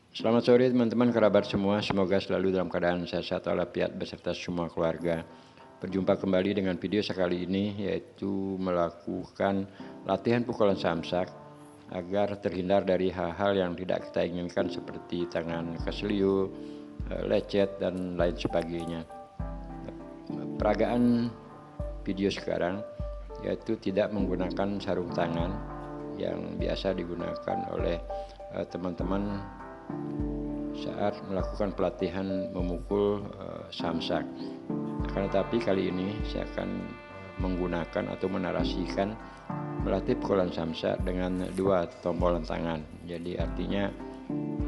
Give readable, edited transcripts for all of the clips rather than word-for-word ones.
Selamat sore teman-teman kerabat semua, semoga selalu dalam keadaan sehat walafiat beserta semua keluarga. Berjumpa kembali dengan video sekali ini yaitu melakukan latihan pukulan samsak agar terhindar dari hal-hal yang tidak kita inginkan seperti tangan keseliu, lecet dan lain sebagainya. Peragaan video sekarang yaitu tidak menggunakan sarung tangan yang biasa digunakan oleh teman-teman saat melakukan pelatihan memukul samsak. Akan tetapi kali ini saya akan menggunakan atau menarasikan melatih pukulan samsak dengan dua tombolan tangan. Jadi artinya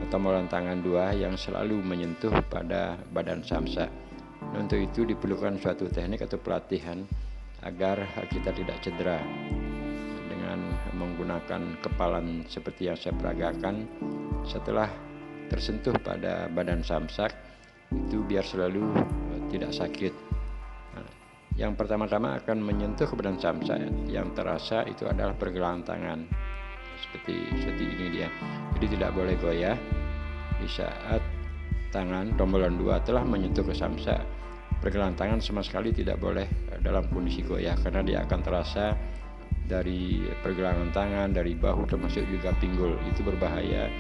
tombolan tangan dua yang selalu menyentuh pada badan samsak. Nah, untuk itu diperlukan suatu teknik atau pelatihan agar kita tidak cedera dengan menggunakan kepalan seperti yang saya peragakan. Setelah tersentuh pada badan samsak itu biar selalu tidak sakit. Nah, yang pertama-tama akan menyentuh ke badan samsak yang terasa itu adalah pergelangan tangan seperti ini dia. Jadi tidak boleh goyah. Di saat tangan tombolan dua telah menyentuh ke samsak, pergelangan tangan sama sekali tidak boleh dalam kondisi goyah karena dia akan terasa dari pergelangan tangan, dari bahu termasuk juga pinggul. Itu berbahaya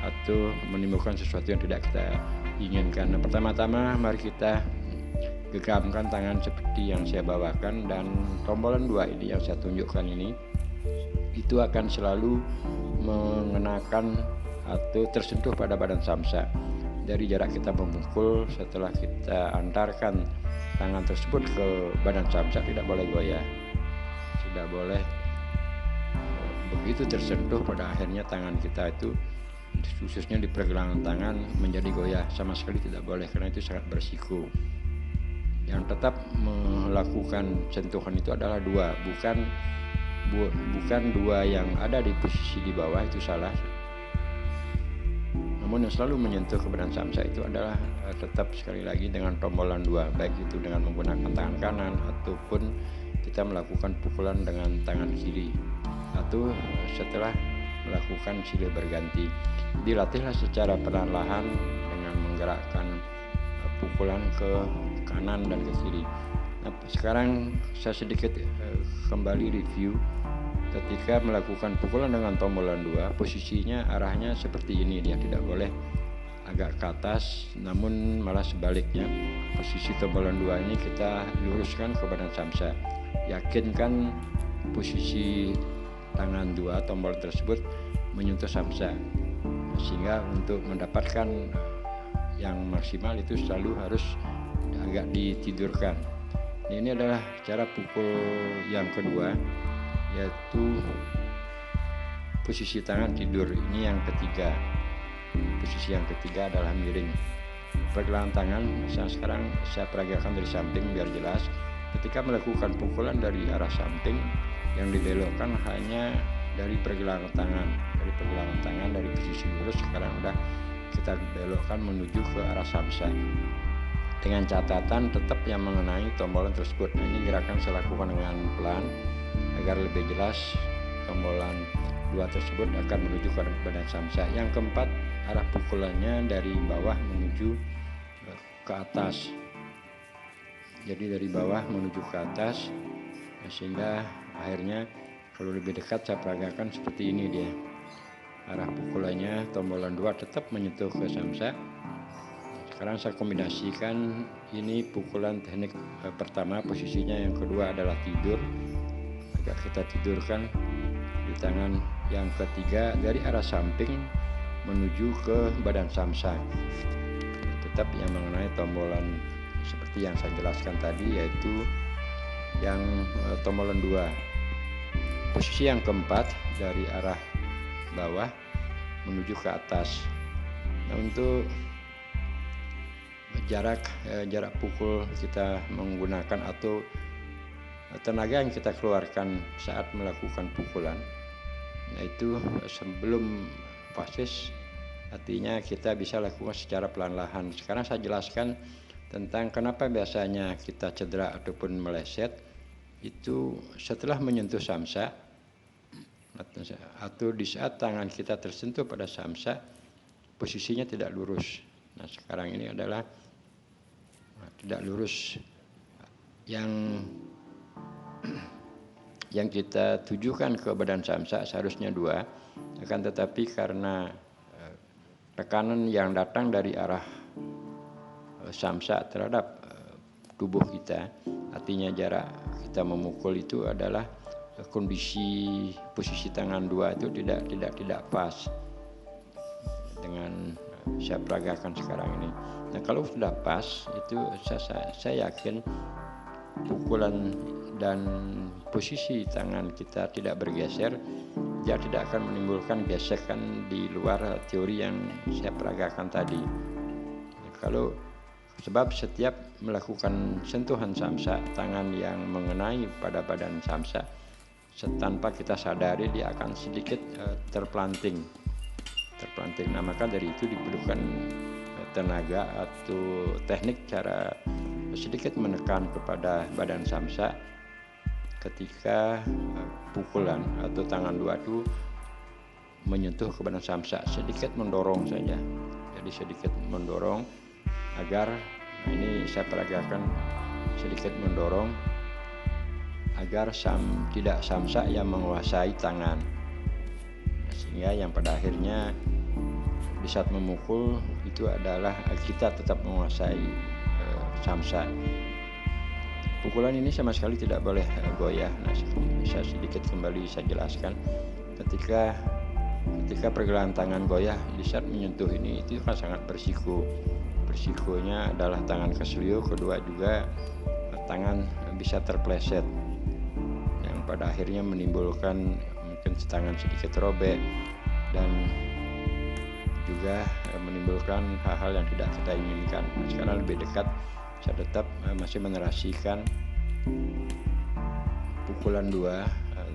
atau menimbulkan sesuatu yang tidak kita inginkan. Nah, pertama-tama mari kita genggamkan tangan seperti yang saya bawakan, dan tombolan dua ini yang saya tunjukkan ini itu akan selalu mengenakan atau tersentuh pada badan samsak. Dari jarak kita memukul, setelah kita antarkan tangan tersebut ke badan samsak tidak boleh goyah, tidak boleh begitu tersentuh pada akhirnya tangan kita itu khususnya di pergelangan tangan menjadi goyah, sama sekali tidak boleh karena itu sangat berisiko. Yang tetap melakukan sentuhan itu adalah dua, bukan dua yang ada di posisi di bawah, itu salah. Namun yang selalu menyentuh ke badan samsak itu adalah tetap sekali lagi dengan tombolan dua, baik itu dengan menggunakan tangan kanan ataupun kita melakukan pukulan dengan tangan kiri atau setelah melakukan silih berganti. Dilatihlah secara perlahan-lahan dengan menggerakkan pukulan ke kanan dan ke kiri. Nah, sekarang saya sedikit kembali review. Ketika melakukan pukulan dengan tombolan dua, posisinya arahnya seperti ini, dia tidak boleh agak ke atas, namun malah sebaliknya. Posisi tombolan dua ini kita luruskan ke badan samsak. Yakinkan posisi tangan dua tombol tersebut menyentuh samsak, sehingga untuk mendapatkan yang maksimal itu selalu harus agak ditidurkan. Ini adalah cara pukul yang kedua, yaitu posisi tangan tidur. Ini yang ketiga. Posisi yang ketiga adalah miring. Pergelangan tangan sekarang saya peragakan dari samping biar jelas. Ketika melakukan pukulan dari arah samping, yang dibelokkan hanya dari pergelangan tangan. Dari posisi lurus sekarang udah kita belokkan menuju ke arah samsak. Dengan catatan tetap yang mengenai tombolan tersebut. Nah, ini gerakan saya lakukan dengan pelan agar lebih jelas. Tombolan dua tersebut akan menuju ke badan samsak. Yang keempat, arah pukulannya dari bawah menuju ke atas. Jadi dari bawah menuju ke atas, sehingga akhirnya kalau lebih dekat saya peragakan seperti ini dia. Arah pukulannya tombolan dua tetap menyentuh ke samsak. Sekarang saya kombinasikan, ini pukulan teknik pertama, posisinya yang kedua adalah tidur. Agak kita tidurkan di tangan. Yang ketiga dari arah samping menuju ke badan samsak. Tetap yang mengenai tombolan seperti yang saya jelaskan tadi, yaitu yang tombolan dua. Posisi yang keempat dari arah bawah menuju ke atas. Nah, untuk jarak pukul kita menggunakan atau tenaga yang kita keluarkan saat melakukan pukulan, yaitu sebelum fases, artinya kita bisa lakukan secara pelan-lahan. Sekarang saya jelaskan tentang kenapa biasanya kita cedera ataupun meleset itu setelah menyentuh samsak atau di saat tangan kita tersentuh pada samsak, posisinya tidak lurus. Nah sekarang ini adalah tidak lurus. Yang kita tujukan ke badan samsak seharusnya 2, akan tetapi karena tekanan yang datang dari arah samsak terhadap tubuh kita, artinya jarak kita memukul itu adalah kondisi posisi tangan 2 itu tidak pas dengan saya peragakan sekarang ini. Nah kalau sudah pas itu saya yakin pukulan dan posisi tangan kita tidak bergeser, dia tidak akan menimbulkan gesekan di luar teori yang saya peragakan tadi. Sebab setiap melakukan sentuhan samsak, tangan yang mengenai pada badan samsak, tanpa kita sadari dia akan sedikit terpelanting. Nah maka dari itu diperlukan tenaga atau teknik cara sedikit menekan kepada badan samsak ketika pukulan atau tangan 2 itu menyentuh ke badan samsak, sedikit mendorong saja. Jadi sedikit mendorong agar, ini saya peragakan sedikit mendorong agar tidak samsak yang menguasai tangan, sehingga yang pada akhirnya di saat memukul itu adalah kita tetap menguasai samsak. Pukulan ini sama sekali tidak boleh goyah. Nah, bisa sedikit kembali saya jelaskan. Ketika pergelangan tangan goyah di saat menyentuh ini, itu kan sangat berisiko. Berisikonya adalah tangan keselio, kedua juga tangan bisa terpleset, yang pada akhirnya menimbulkan mungkin tangan sedikit robek dan juga menimbulkan hal-hal yang tidak kita inginkan. Nah, sekarang lebih dekat, saya tetap masih menerasikan pukulan 2,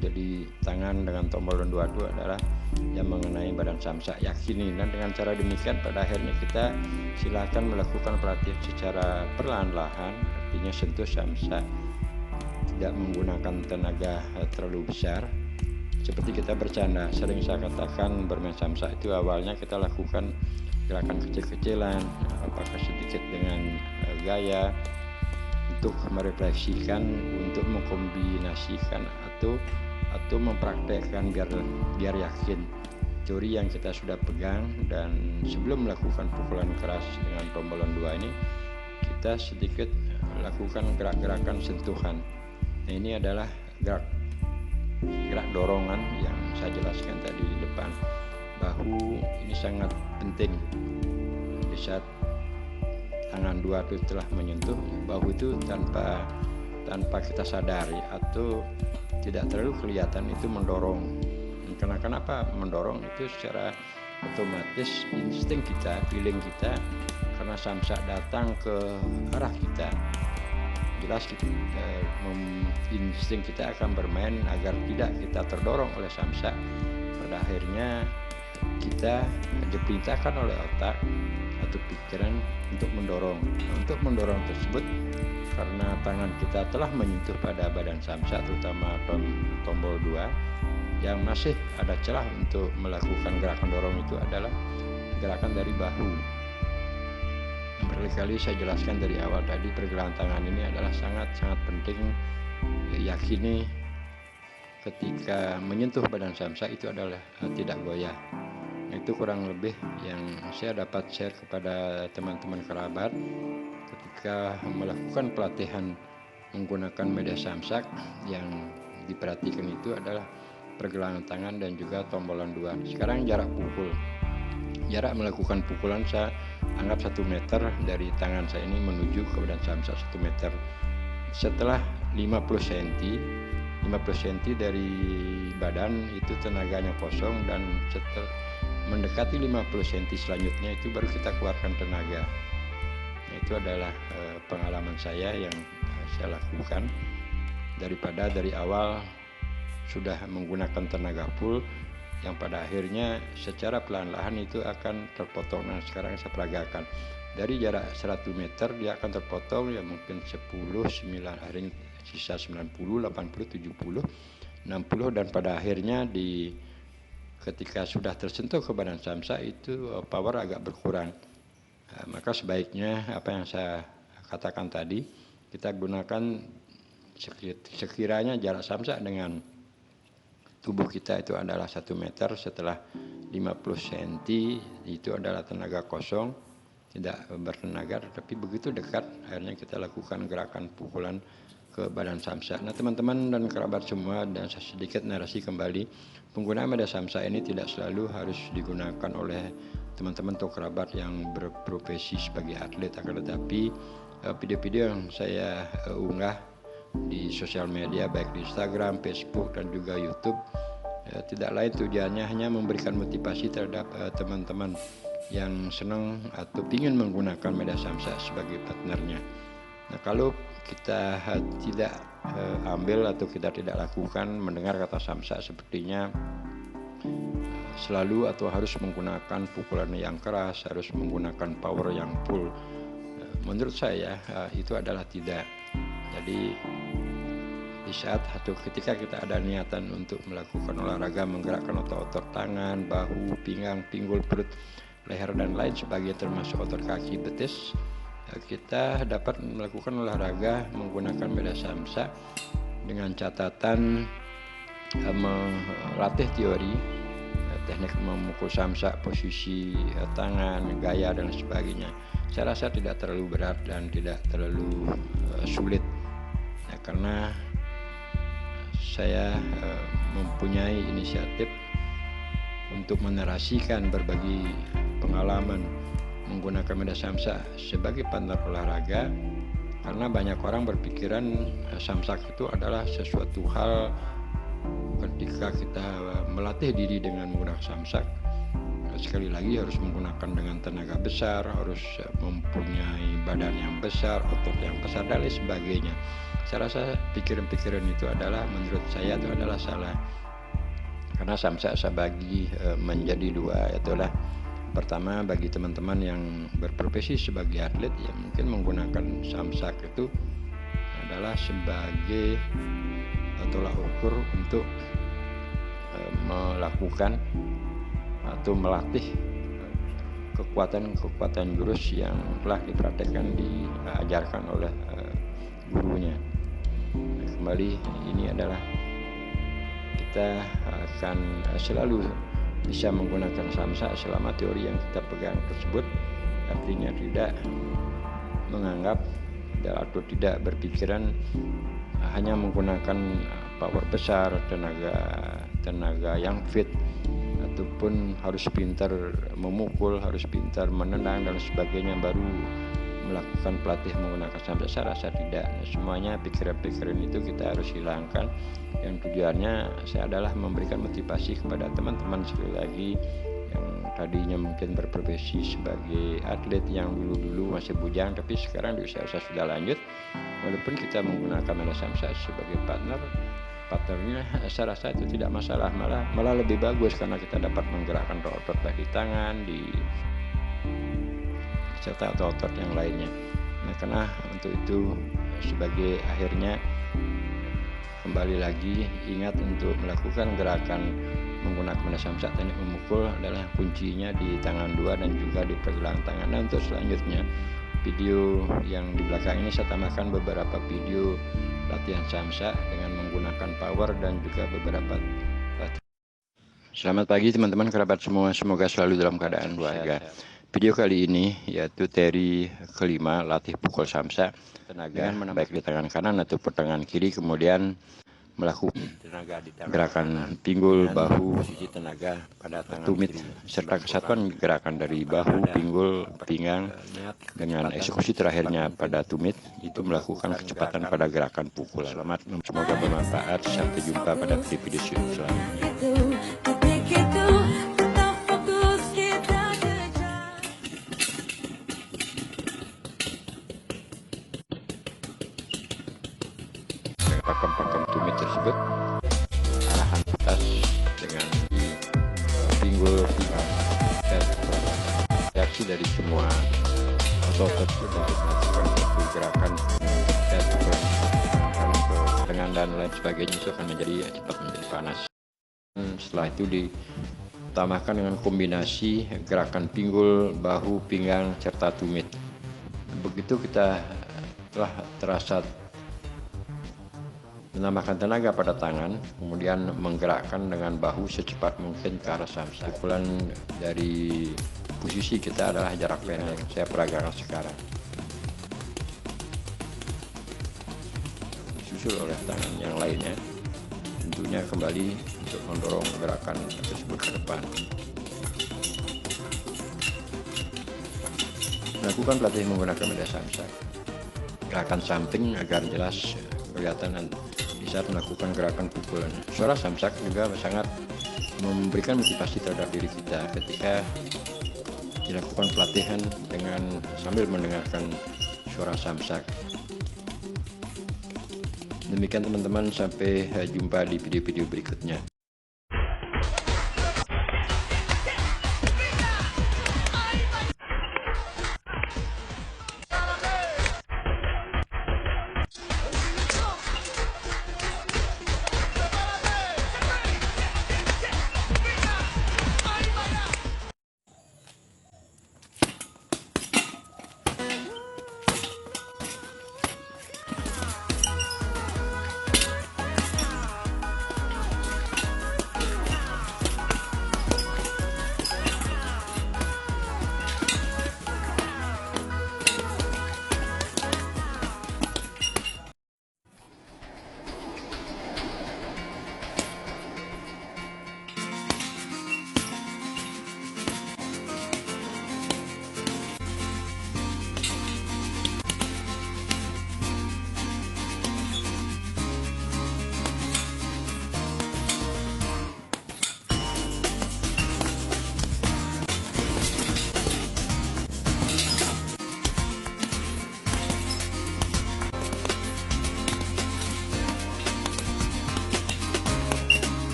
jadi tangan dengan tombol 2 itu adalah yang mengenai badan samsak, yakini. Dan dengan cara demikian pada akhirnya kita silakan melakukan pelatihan secara perlahan-lahan, artinya sentuh samsak, tidak menggunakan tenaga terlalu besar. Seperti kita bercanda, sering saya katakan bermain samsak itu awalnya kita lakukan gerakan kecil-kecilan, apakah sedikit dengan gaya untuk merefleksikan, untuk mengkombinasikan atau mempraktekkan biar yakin teori yang kita sudah pegang. Dan sebelum melakukan pukulan keras dengan tombolan 2 ini, kita sedikit lakukan gerak-gerakan sentuhan. Nah, ini adalah gerak dorongan yang saya jelaskan tadi di depan. Bahu ini sangat penting. Di saat tangan 2 itu telah menyentuh bahu itu tanpa kita sadari atau tidak terlalu kelihatan, itu mendorong. Kenapa mendorong? Itu secara otomatis insting kita, feeling kita, karena samsak datang ke arah kita, jelas insting kita akan bermain agar tidak kita terdorong oleh samsak. Pada akhirnya kita diperintahkan oleh otak atau pikiran untuk mendorong. Untuk mendorong tersebut, karena tangan kita telah menyentuh pada badan samsak, terutama tombol 2, yang masih ada celah untuk melakukan gerakan dorong itu adalah gerakan dari bahu. Berkali-kali saya jelaskan dari awal tadi, pergelangan tangan ini adalah sangat-sangat penting. Yakini ketika menyentuh badan samsak itu adalah tidak goyah. Itu kurang lebih yang saya dapat share kepada teman-teman kerabat ketika melakukan pelatihan menggunakan media samsak. Yang diperhatikan itu adalah pergelangan tangan dan juga tombolan 2. Sekarang jarak pukul, jarak melakukan pukulan saya anggap 1 meter dari tangan saya ini menuju ke badan samsak 1 meter. Setelah 50 cm dari badan itu tenaganya kosong, dan setelah mendekati 50 cm selanjutnya itu baru kita keluarkan tenaga. Itu adalah pengalaman saya yang saya lakukan, daripada dari awal sudah menggunakan tenaga full yang pada akhirnya secara perlahan-lahan itu akan terpotong. Nah, sekarang saya peragakan dari jarak 100 meter dia akan terpotong, ya mungkin 10, 9, hari sisa 90, 80, 70, 60, dan pada akhirnya di ketika sudah tersentuh ke badan samsak itu power agak berkurang. Maka sebaiknya apa yang saya katakan tadi, kita gunakan sekiranya jarak samsak dengan tubuh kita itu adalah 1 meter, setelah 50 cm itu adalah tenaga kosong, tidak bertenaga, tapi begitu dekat akhirnya kita lakukan gerakan pukulan ke badan samsak. Nah teman-teman dan kerabat semua, dan sedikit narasi kembali, penggunaan media samsak ini tidak selalu harus digunakan oleh teman-teman atau kerabat yang berprofesi sebagai atlet, akan tetapi video-video yang saya unggah di sosial media baik di Instagram, Facebook dan juga YouTube tidak lain tujuannya hanya memberikan motivasi terhadap teman-teman yang senang atau ingin menggunakan media samsak sebagai partnernya. Nah kalau kita tidak ambil atau kita tidak lakukan mendengar kata samsak, sepertinya selalu atau harus menggunakan pukulan yang keras, harus menggunakan power yang full. Menurut saya itu adalah tidak. Jadi di saat atau ketika kita ada niatan untuk melakukan olahraga, menggerakkan otot-otot tangan, bahu, pinggang, pinggul, perut, leher dan lain sebagainya termasuk otot kaki, betis, kita dapat melakukan olahraga menggunakan media samsak dengan catatan melatih teori teknik memukul samsak, posisi tangan, gaya dan sebagainya. Saya rasa tidak terlalu berat dan tidak terlalu sulit ya, karena saya mempunyai inisiatif untuk menarasikan berbagi pengalaman menggunakan media samsak sebagai partner olahraga, karena banyak orang berpikiran samsak itu adalah sesuatu hal ketika kita melatih diri dengan menggunakan samsak, sekali lagi harus menggunakan dengan tenaga besar, harus mempunyai badan yang besar, otot yang besar dan lain sebagainya. Saya rasa pikiran-pikiran itu adalah, menurut saya itu adalah salah, karena samsak saya bagi menjadi dua, itulah pertama bagi teman-teman yang berprofesi sebagai atlet yang mungkin menggunakan samsak itu adalah sebagai tolak ukur untuk melakukan atau melatih kekuatan jurus yang telah dipraktekkan, diajarkan oleh gurunya. Nah, kembali ini adalah kita akan selalu bisa menggunakan samsak selama teori yang kita pegang tersebut, artinya tidak menganggap atau tidak berpikiran hanya menggunakan power besar, tenaga yang fit, ataupun harus pintar memukul, harus pintar menendang dan sebagainya baru melakukan pelatih menggunakan samsak. Saya rasa tidak. Nah, semuanya pikiran-pikiran itu kita harus hilangkan. Yang tujuannya saya adalah memberikan motivasi kepada teman-teman, sekali lagi yang tadinya mungkin berprofesi sebagai atlet, yang dulu masih bujang tapi sekarang di usia sudah lanjut, walaupun kita menggunakan media samsak sebagai partnernya, saya rasa itu tidak masalah, malah lebih bagus karena kita dapat menggerakkan otot di tangan, serta otot yang lainnya. Nah, karena untuk itu sebagai akhirnya kembali lagi ingat untuk melakukan gerakan menggunakan media samsak teknik memukul adalah kuncinya di tangan dua dan juga di pergelangan tangan. Nah, untuk selanjutnya video yang di belakang ini saya tambahkan beberapa video latihan samsak dengan menggunakan power dan juga beberapa. Selamat pagi teman-teman kerabat semua, semoga selalu dalam keadaan bahagia. Video kali ini yaitu teori kelima, latih pukul samsak tenaga baik di tangan kanan atau tangan kiri, kemudian melakukan gerakan pinggul, bahu, posisi tenaga pada tumit, serta kesatuan gerakan dari bahu, pinggul, pinggang dengan eksekusi terakhirnya pada tumit, itu melakukan kecepatan pada gerakan pukulan. Selamat, semoga bermanfaat. Sampai jumpa pada video selanjutnya. Pakem-pakem tumit tersebut, arahan atas dengan pinggul, pinggang, dan reaksi dari semua otot sudah melakukan satu gerakan dan ke tangan dan lain sebagainya, itu akan menjadi cepat menjadi panas. Setelah itu ditambahkan dengan kombinasi gerakan pinggul, bahu, pinggang, serta tumit. Begitu kita telah terasa menambahkan tenaga pada tangan, kemudian menggerakkan dengan bahu secepat mungkin ke arah samsak. Pukulan dari posisi kita adalah jarak pendek yang saya peragakan sekarang. Disusul oleh tangan yang lainnya, tentunya kembali untuk mendorong gerakan tersebut ke depan. Lakukan pelatihan menggunakan media samsak. Gerakan samping agar jelas kelihatan di saat melakukan gerakan pukulan. Suara samsak juga sangat memberikan motivasi terhadap diri kita ketika dilakukan pelatihan dengan sambil mendengarkan suara samsak. Demikian teman-teman, sampai jumpa di video-video berikutnya.